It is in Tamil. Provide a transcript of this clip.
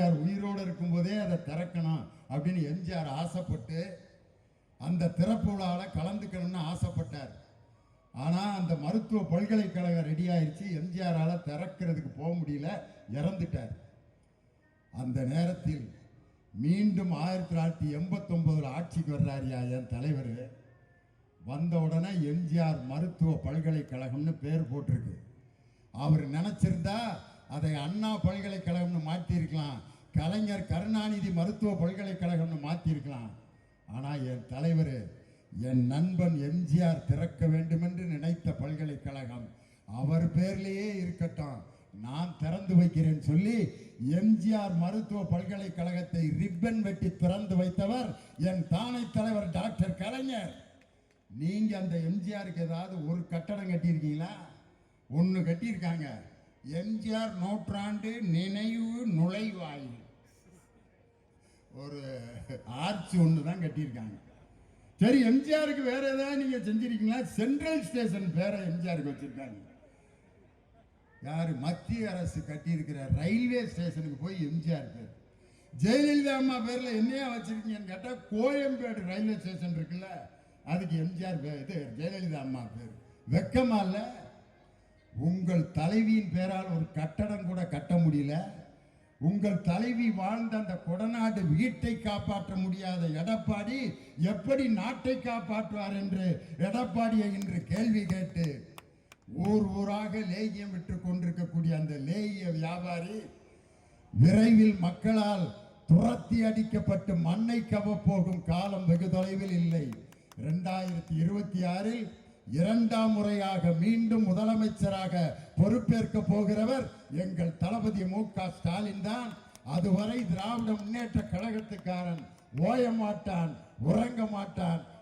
எம்ஜிஆர் உயிரோடு இருக்கும்போதே அதை திறக்கணும் அப்படின்னு எம்ஜிஆர் ஆசைப்பட்டு அந்த திறப்பு விழாவில் கலந்துக்கணும்னு ஆசைப்பட்டார். ஆனால் அந்த மருத்துவ பல்கலைக்கழகம் ரெடி ஆயிடுச்சு, எம்ஜிஆரால் திறக்கிறதுக்கு போக முடியல, இறந்துட்டார். அந்த நேரத்தில் மீண்டும் 1989 ஆட்சிக்கு வர்றாரியா என் தலைவர். வந்த உடனே எம்ஜிஆர் மருத்துவ பல்கலைக்கழகம்னு பேர் போட்டிருக்கு. அவர் நினைச்சிருந்தா அதை அண்ணா பல்கலைக்கழகம்னு மாற்றிருக்கலாம், கலைஞர் கருணாநிதி மருத்துவ பல்கலைக்கழகம்னு மாற்றிருக்கலாம். ஆனால் என் தலைவர், என் நண்பன் எம்ஜிஆர் திறக்க வேண்டும் என்று நினைத்த பல்கலைக்கழகம் அவர் பேர்லேயே இருக்கட்டும், நான் திறந்து வைக்கிறேன் சொல்லி எம்ஜிஆர் மருத்துவ பல்கலைக்கழகத்தை ரிப்பன் வெட்டி திறந்து வைத்தவர் என் தானை தலைவர் டாக்டர் கலைஞர். நீங்க அந்த எம்ஜிஆருக்கு ஏதாவது ஒரு கட்டடம் கட்டியிருக்கீங்களா? ஒன்று கட்டியிருக்காங்க, எம்ஜிஆர் நூற்றாண்டு நினைவு நுழைவாயில் ஒரு ஆர்ச்சி ஒன்று தான் கட்டியிருக்காங்க. சரி, எம்ஜிஆருக்கு வேற ஏதாவது நீங்க செஞ்சிருக்கீங்களா? சென்ட்ரல் ஸ்டேஷன் பேரை எம்ஜிஆருக்கு வச்சிருக்காங்க. யாரு? மத்திய அரசு கட்டியிருக்கிற ரயில்வே ஸ்டேஷனுக்கு போய் எம்ஜிஆர் பேர். ஜெயலலிதா அம்மா பேர்ல என்னையா வச்சிருக்கீங்கன்னு கேட்டா கோயம்பேடு ரயில்வே ஸ்டேஷன் இருக்குல்ல, அதுக்கு எம்ஜிஆர் பேர், இது ஜெயலலிதா அம்மா பேர். வெக்கமா இல்ல? உங்கள் தலைவியின் பேரால் ஒரு கட்டடம் கூட கட்ட முடியல. உங்கள் தலைவி வாழ்ந்த அந்த கொடநாடு வீட்டை காப்பாற்ற முடியாத எடப்பாடி எப்படி நாட்டை காப்பாற்றுவார் என்று எடப்பாடியை இன்று கேள்வி கேட்டு ஊர் ஊராக லேகியம் விட்டு கொண்டிருக்கக்கூடிய அந்த லேகிய வியாபாரி விரைவில் மக்களால் துரத்தி அடிக்கப்பட்டு மண்ணை கவப்போகும் காலம் வெகு தொலைவில் இல்லை. 2026 இரண்டாம் முறையாக மீண்டும் முதலமைச்சராக பொறுப்பேற்க போகிறவர் எங்கள் தளபதி மு.க. ஸ்டாலின் தான். அதுவரை திராவிட முன்னேற்ற கழகத்துக்காரன் ஓய மாட்டான், உறங்க மாட்டான்.